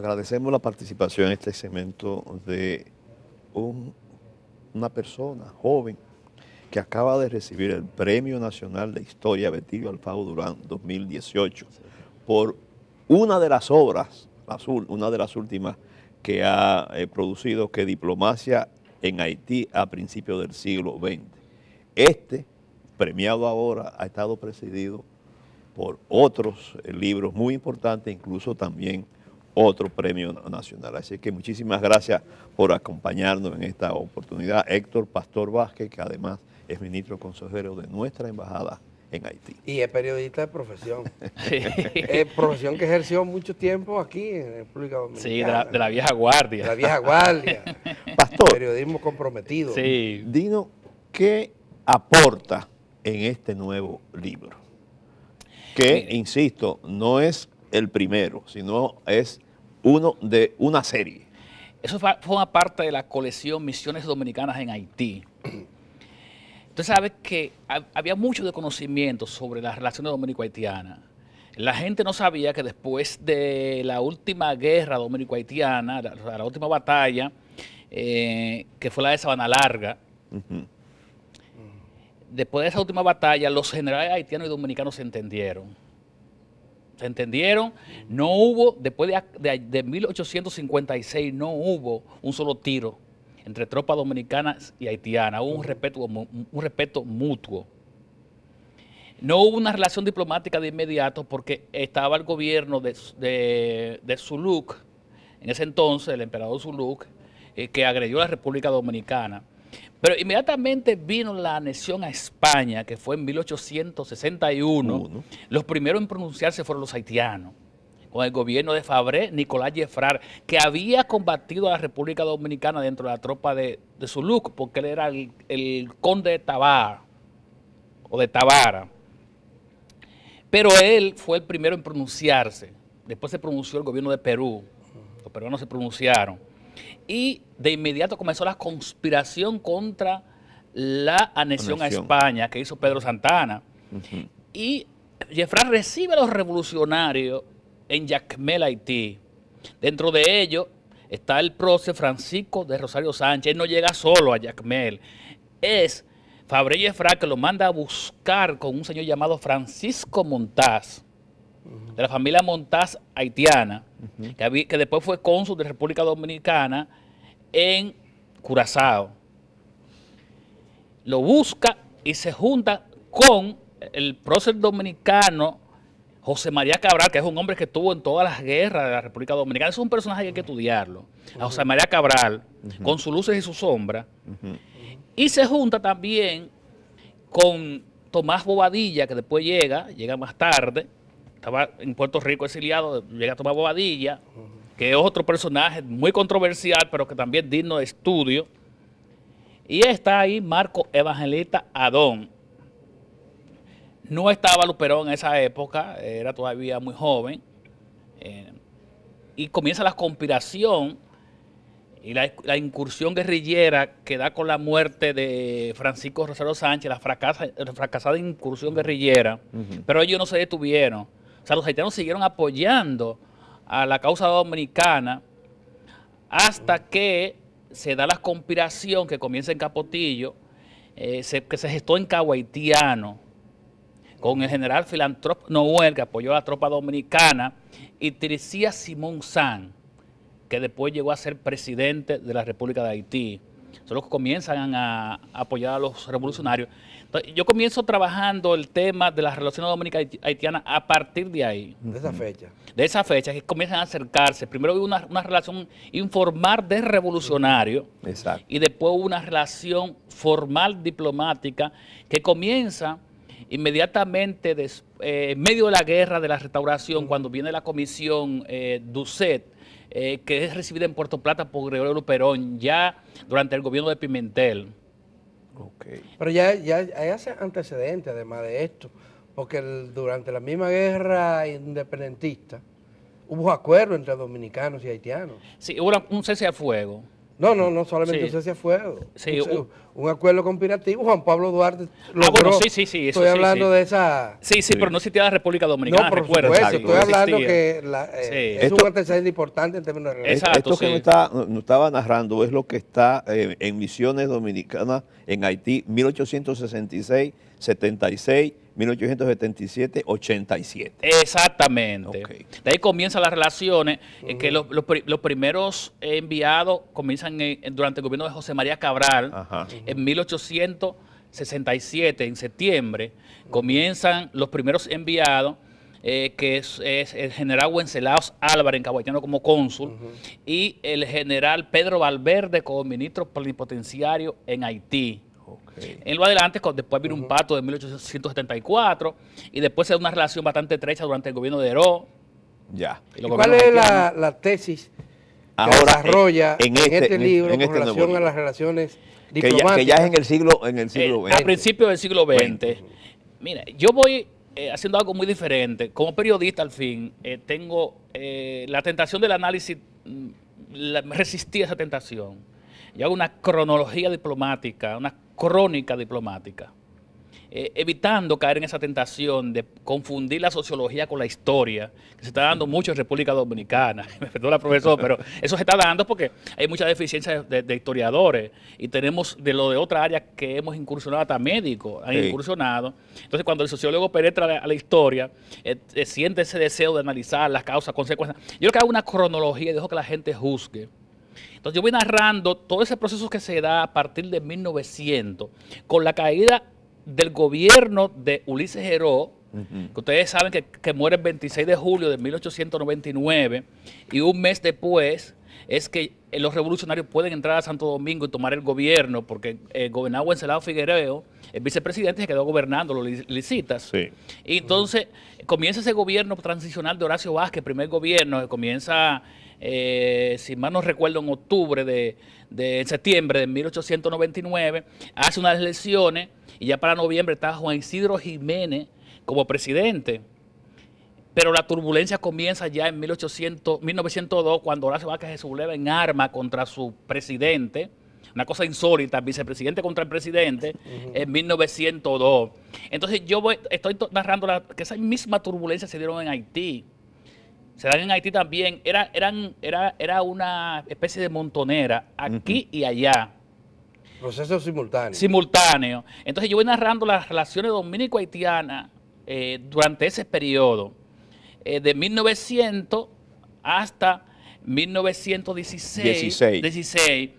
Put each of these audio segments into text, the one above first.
agradecemos la participación en este segmento de una persona joven que acaba de recibir el Premio Nacional de Historia Betilio Alfaro Durán 2018 por una de las obras, una de las últimas que ha producido, que Diplomacia en Haití a principios del siglo XX. Este, premiado ahora, ha estado presidido por otros libros muy importantes, incluso también otro premio nacional. Así que muchísimas gracias por acompañarnos en esta oportunidad. Héctor Pastor Vázquez, que además es ministro consejero de nuestra embajada en Haití. Y es periodista de profesión. Profesión que ejerció mucho tiempo aquí en República Dominicana. Sí, de la vieja guardia. De la vieja guardia. Pastor. Periodismo comprometido. Sí. Dinos, ¿qué aporta en este nuevo libro? Que, insisto, no es el primero, sino es uno de una serie. Eso forma parte de la colección Misiones Dominicanas en Haití. Usted sabe que había mucho desconocimiento sobre las relaciones dominico-haitianas. La gente no sabía que después de la última guerra dominico-haitiana, la última batalla, que fue la de Sabana Larga, después de esa última batalla, los generales haitianos y dominicanos se entendieron. No hubo, después de 1856, no hubo un solo tiro entre tropas dominicanas y haitianas. Hubo un respeto mutuo. No hubo una relación diplomática de inmediato porque estaba el gobierno de Zuluk, en ese entonces, el emperador Zuluk, que agredió a la República Dominicana. Pero inmediatamente vino la anexión a España, que fue en 1861. Los primeros en pronunciarse fueron los haitianos, con el gobierno de Fabré, Nicolás Jeffrard, que había combatido a la República Dominicana dentro de la tropa de Zuluk, porque él era el conde de Tabar, o de Tabara. Pero él fue el primero en pronunciarse. Después se pronunció el gobierno de Perú. Los peruanos se pronunciaron. Y de inmediato comenzó la conspiración contra la anexión a España que hizo Pedro Santana. Y Jeffrard recibe a los revolucionarios en Jacmel, Haití. Dentro de ellos está el prócer Francisco de Rosario Sánchez. Él no llega solo a Jacmel. Es Fabré Jeffrard que lo manda a buscar con un señor llamado Francisco Montaz, de la familia Montaz haitiana, que después fue cónsul de República Dominicana en Curazao. Lo busca y se junta con el prócer dominicano José María Cabral, que es un hombre que estuvo en todas las guerras de la República Dominicana. Es un personaje que hay que estudiarlo. A José María Cabral, con sus luces y sus sombras. Y se junta también con Tomás Bobadilla, que después llega más tarde. Estaba en Puerto Rico exiliado, llega Tomás Bobadilla, que es otro personaje muy controversial, pero que también es digno de estudio. Y está ahí Marco Evangelista Adón. No estaba Luperón en esa época, era todavía muy joven. Y comienza la conspiración y la incursión guerrillera que da con la muerte de Francisco Rosario Sánchez, la fracasada incursión guerrillera. Pero ellos no se detuvieron. O sea, los haitianos siguieron apoyando a la causa dominicana hasta que se da la conspiración que comienza en Capotillo, que se gestó en Cabo Haitiano, con el general Filantrópico Noel, que apoyó a la tropa dominicana, y Tiricía Simón San, que después llegó a ser presidente de la República de Haití. Son los que comienzan a apoyar a los revolucionarios. Entonces, yo comienzo trabajando el tema de las relaciones dominico-haitianas a partir de ahí. De esa fecha. De esa fecha, que comienzan a acercarse. Primero hubo una relación informal de revolucionario. Exacto. Y después hubo una relación formal diplomática que comienza inmediatamente en medio de la guerra de la restauración, cuando viene la comisión Ducet, que es recibida en Puerto Plata por Gregorio Luperón, ya durante el gobierno de Pimentel. Pero ya hay antecedentes además de esto, porque durante la misma guerra independentista hubo acuerdos entre dominicanos y haitianos. Sí, hubo un cese al fuego. No solamente un cese a fuego. Sí, un acuerdo conspirativo. Juan Pablo Duarte logró. Bueno, sí. Estoy hablando de esa... Sí, pero no existía la República Dominicana, no, por recuerda. supuesto, estoy hablando existía. que es un antecedente importante en términos de relaciones. Exacto, Esto que nos estaba narrando es lo que está en misiones dominicanas en Haití, 1866, 76, 1877, 87. Exactamente. Okay. De ahí comienzan las relaciones, en que los primeros enviados comienzan durante el gobierno de José María Cabral. Ajá. En 1867, en septiembre, comienzan los primeros enviados, que es el general Wenceslaus Álvarez en Cabo Haitiano como cónsul, y el general Pedro Valverde como ministro plenipotenciario en Haití. Okay. En lo adelante, después vino un pacto de 1874 y después se da una relación bastante estrecha durante el gobierno de Heró. Ya. ¿Y cuál es la tesis que ahora desarrolla en este libro con relación a las relaciones diplomáticas? Que ya es en el siglo XX. A principios del siglo XX. Mira, yo voy haciendo algo muy diferente. Como periodista, al fin, tengo la tentación del análisis, resistí a esa tentación. Yo hago una cronología diplomática, una crónica diplomática, evitando caer en esa tentación de confundir la sociología con la historia, que se está dando mucho en República Dominicana. Me perdona, profesor, pero eso se está dando porque hay mucha deficiencia de historiadores y tenemos de otra área que hemos incursionado, hasta médicos han incursionado. Entonces, cuando el sociólogo penetra a la historia, siente ese deseo de analizar las causas, consecuencias. Yo creo que hago una cronología y dejo que la gente juzgue. Entonces yo voy narrando todo ese proceso que se da a partir de 1900, con la caída del gobierno de Ulises Heró, que ustedes saben que muere el 26 de julio de 1899, y un mes después es que los revolucionarios pueden entrar a Santo Domingo y tomar el gobierno, porque gobernaba Wenceslao Figuereo, el vicepresidente, se quedó gobernando los licitas. Sí. Y entonces comienza ese gobierno transicional de Horacio Vázquez, primer gobierno, que comienza... si mal no recuerdo, en octubre de septiembre de 1899, hace unas elecciones y ya para noviembre está Juan Isidro Jiménez como presidente. Pero la turbulencia comienza ya en 1902, cuando Horacio Vázquez se subleva en arma contra su presidente, una cosa insólita, vicepresidente contra el presidente, en 1902. Entonces estoy narrando que esa misma turbulencia se dieron en Haití. Se dan en Haití también, era una especie de montonera, aquí y allá. Procesos simultáneos. Simultáneos. Entonces yo voy narrando las relaciones dominico-haitianas durante ese periodo, de 1900 hasta 1916.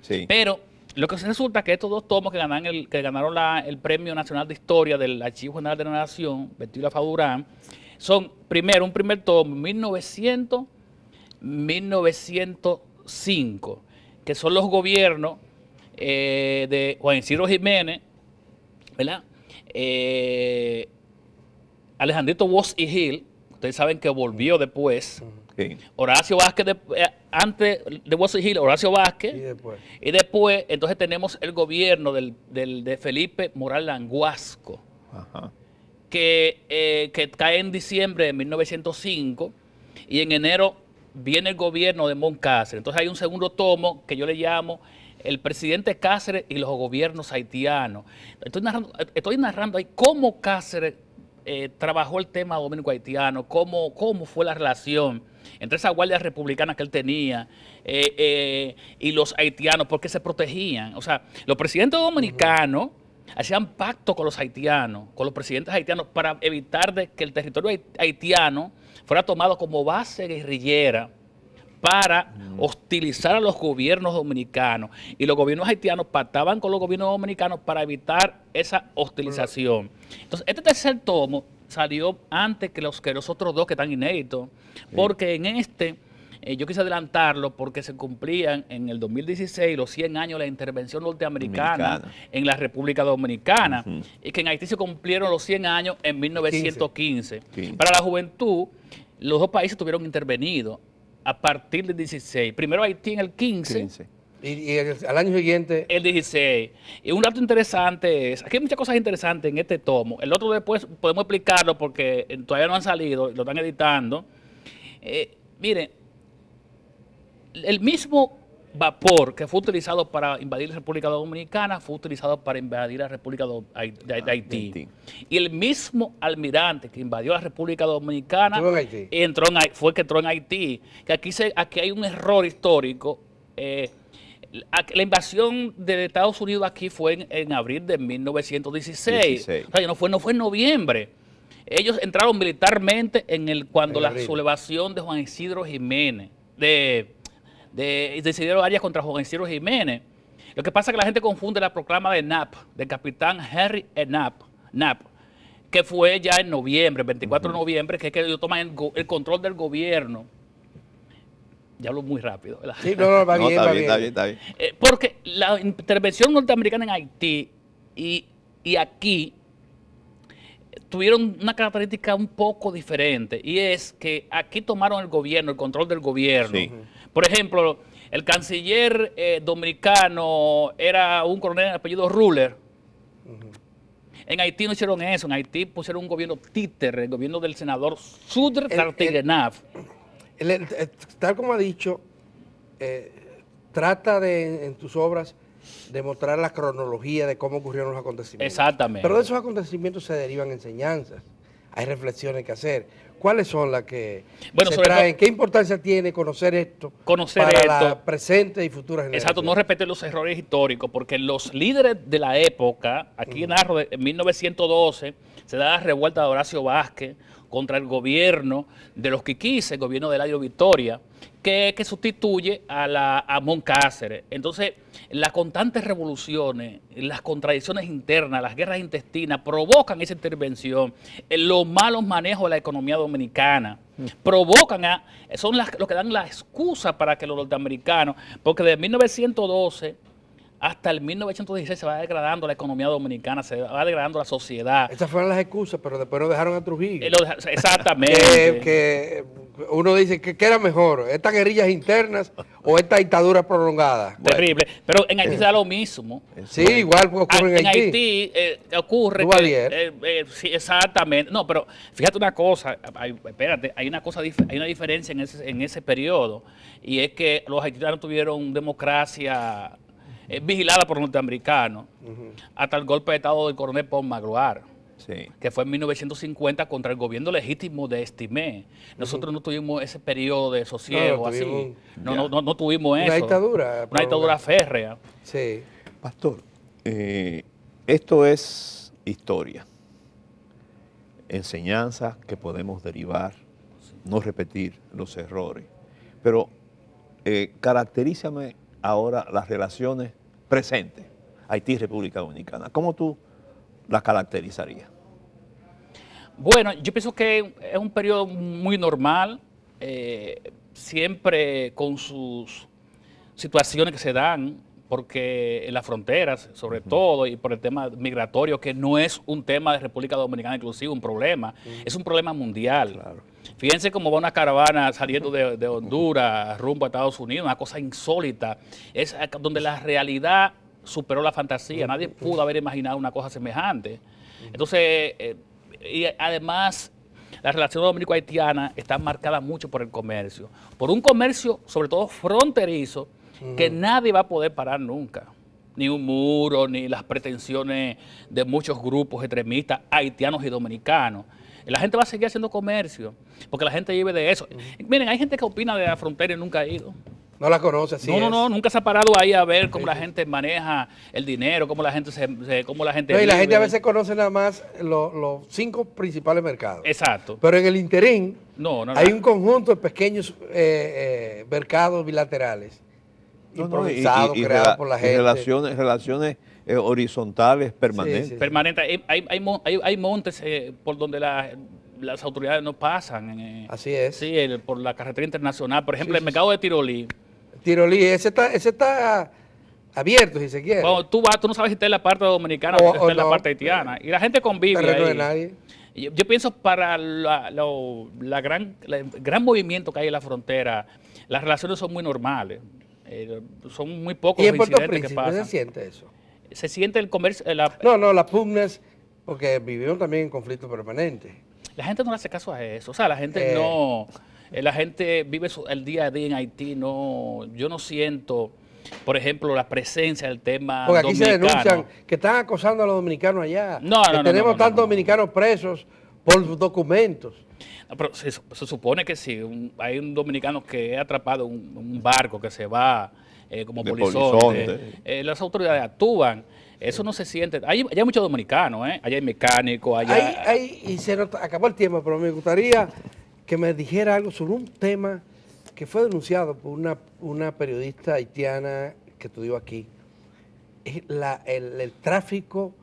Sí. Pero lo que resulta es que estos dos tomos que ganaron el Premio Nacional de Historia del Archivo General de la Nación, Betilo Faudurán, son primero un primer tomo, 1905, que son los gobiernos de Juan Isidro Jiménez, ¿verdad? Alejandrito Woz y Gil, ustedes saben que volvió después. Okay. Horacio Vázquez, antes de Woz y Gil, Horacio Vázquez. Y después, entonces tenemos el gobierno de Felipe Moral Languasco. Ajá. Que cae en diciembre de 1905 y en enero viene el gobierno de Mon Cáceres. Entonces hay un segundo tomo que yo le llamo El presidente Cáceres y los gobiernos haitianos. Estoy narrando ahí cómo Cáceres trabajó el tema dominico-haitiano, cómo fue la relación entre esa guardia republicana que él tenía y los haitianos, porque se protegían. O sea, los presidentes dominicanos hacían pacto con los haitianos, con los presidentes haitianos, para evitar que el territorio haitiano fuera tomado como base guerrillera para hostilizar a los gobiernos dominicanos. Y los gobiernos haitianos pactaban con los gobiernos dominicanos para evitar esa hostilización. Entonces, este tercer tomo salió antes que los otros dos que están inéditos, porque en este... yo quise adelantarlo porque se cumplían en el 2016 los 100 años de la intervención norteamericana en la República Dominicana y que en Haití se cumplieron los 100 años en 1915. Para la juventud, los dos países tuvieron intervenido a partir del 16. Primero Haití en el 15. Y al año siguiente... El 16. Y un dato interesante es, aquí hay muchas cosas interesantes en este tomo. El otro después podemos explicarlo porque todavía no han salido, lo están editando. Miren, el mismo vapor que fue utilizado para invadir la República Dominicana fue utilizado para invadir la República de Haití. Y el mismo almirante que invadió la República Dominicana fue el que entró en Haití. Que aquí hay un error histórico. La invasión de Estados Unidos aquí fue en abril de 1916. O sea, no fue en noviembre. Ellos entraron militarmente cuando la sublevación de Juan Isidro Jiménez, de Isidro Arias contra Juan Isidro Jiménez. Lo que pasa es que la gente confunde la proclama de Knapp, del capitán Henry Knapp, que fue ya en noviembre, 24 de noviembre, que es que ellos toman el control del gobierno. Ya hablo muy rápido, ¿verdad? Sí, no, va bien, está bien. Porque la intervención norteamericana en Haití y aquí tuvieron una característica un poco diferente, y es que aquí tomaron el gobierno, el control del gobierno. Sí. Por ejemplo, el canciller dominicano era un coronel de apellido Ruller. En Haití no hicieron eso, en Haití pusieron un gobierno títere, el gobierno del senador Sudre Tartigranav. Tal como ha dicho, trata en tus obras de mostrar la cronología de cómo ocurrieron los acontecimientos. Exactamente. Pero de esos acontecimientos se derivan enseñanzas, hay reflexiones que hacer. ¿Cuáles son las que se traen? ¿Qué importancia tiene conocer esto para la presente y futura generación? Exacto, no repetir los errores históricos, porque los líderes de la época, aquí en Arro, en 1912, se da la revuelta de Horacio Vázquez contra el gobierno de los Quiquis, el gobierno de Eladio Victoria, que sustituye a Moncáceres. Entonces, las constantes revoluciones, las contradicciones internas, las guerras intestinas provocan esa intervención, los malos manejos de la economía dominicana, son los que dan la excusa para que los norteamericanos, porque de 1912 hasta el 1916 se va degradando la economía dominicana, se va degradando la sociedad. Esas fueron las excusas, pero después nos dejaron a Trujillo. Exactamente. que uno dice que era mejor, estas guerrillas internas o esta dictadura prolongada. Terrible. Pero en Haití se da lo mismo. Sí, igual ocurre en Haití. En Haití ocurre sí, exactamente. No, pero fíjate una cosa, espérate, hay una diferencia en ese periodo, y es que los haitianos tuvieron democracia vigilada por los norteamericanos, hasta el golpe de Estado del coronel Paul Magloire, que fue en 1950 contra el gobierno legítimo de Estimé. Nosotros no tuvimos ese periodo de sosiego así. No tuvimos eso. Una dictadura férrea. Sí. Pastor, esto es historia, enseñanza que podemos derivar, no repetir los errores, pero caracterízame ahora las relaciones presentes, Haití-República Dominicana. ¿Cómo tú las caracterizarías? Bueno, yo pienso que es un periodo muy normal, siempre con sus situaciones que se dan, porque en las fronteras, sobre todo, y por el tema migratorio, que no es un tema de República Dominicana inclusive, un problema, es un problema mundial. Claro. Fíjense cómo va una caravana saliendo de Honduras rumbo a Estados Unidos, una cosa insólita, es donde la realidad superó la fantasía, nadie pudo haber imaginado una cosa semejante. Entonces, y además, la relación dominico-haitiana está marcada mucho por el comercio, por un comercio sobre todo fronterizo, que nadie va a poder parar nunca. Ni un muro, ni las pretensiones de muchos grupos extremistas haitianos y dominicanos. La gente va a seguir haciendo comercio, porque la gente vive de eso. Miren, hay gente que opina de la frontera y nunca ha ido. No la conoce, así No, nunca se ha parado ahí a ver cómo la gente maneja el dinero, cómo la gente y la gente a veces conoce nada más los 5 principales mercados. Exacto. Pero en el interín hay un conjunto de pequeños mercados bilaterales. Improvisados, creados por la gente. Relaciones horizontales permanentes. Sí. Permanentes. Hay montes por donde las autoridades no pasan. Así es. Sí, por la carretera internacional. Por ejemplo, el mercado de Tirolí. Ese está abierto, si se quiere. Cuando tú vas, tú no sabes si está en la parte dominicana o está en la parte haitiana. Y la gente convive ahí. De nadie. Yo pienso para el gran movimiento que hay en la frontera, las relaciones son muy normales. Son muy pocos los incidentes que pasan. ¿Se siente eso? Se siente el comercio. Las pugnas, porque vivimos también en conflicto permanente. La gente no le hace caso a eso. O sea, la gente la gente vive el día a día en Haití. Yo no siento Por ejemplo, la presencia del tema porque aquí dominicano. se denuncian que están acosando a los dominicanos allá. No, tenemos tantos dominicanos presos por documentos. No, pero se supone que sí. Hay un dominicano que es atrapado en un barco que se va como polizonte. Las autoridades actúan. Eso no se siente. Allá hay muchos dominicanos, allá hay mecánicos, allá... Y se nos acabó el tiempo, pero me gustaría que me dijera algo sobre un tema que fue denunciado por una periodista haitiana que estudió aquí. Es el tráfico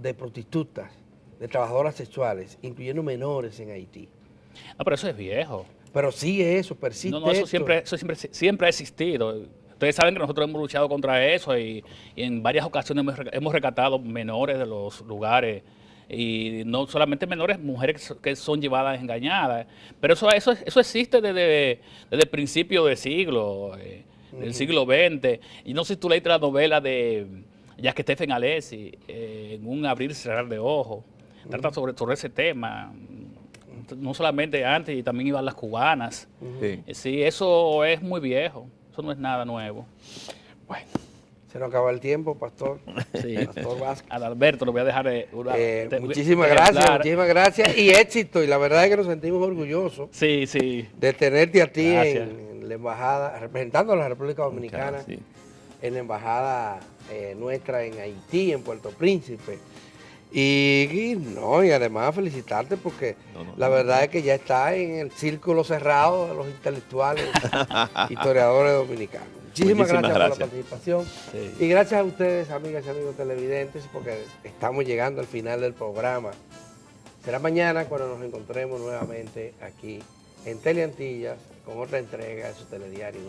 de prostitutas, de trabajadoras sexuales, incluyendo menores en Haití. No, pero eso es viejo. Pero sí eso, persiste. No, eso siempre ha existido. Ustedes saben que nosotros hemos luchado contra eso y en varias ocasiones hemos rescatado menores de los lugares. Y no solamente menores, mujeres que son llevadas engañadas. Pero eso existe desde el principio del siglo, del siglo XX. Y no sé si tú leíste la novela de Jacques Stephen Alexis, en un abrir y cerrar de ojos. Trata sobre ese tema. No solamente antes, y también iban las cubanas. Sí, eso es muy viejo. Eso no es nada nuevo. Bueno. Se nos acaba el tiempo, Pastor. Sí. Pastor Vázquez. Adalberto, lo voy a dejar muchísimas gracias y éxito. Y la verdad es que nos sentimos orgullosos de tenerte a ti en la embajada, representando a la República Dominicana, en la embajada nuestra en Haití, en Puerto Príncipe. Y además felicitarte porque la verdad es que ya está en el círculo cerrado de los intelectuales, historiadores dominicanos. Muchísimas gracias por la participación. Y gracias a ustedes, amigas y amigos televidentes, porque estamos llegando al final del programa. Será mañana cuando nos encontremos nuevamente aquí en Teleantillas con otra entrega de su telediario 1+1.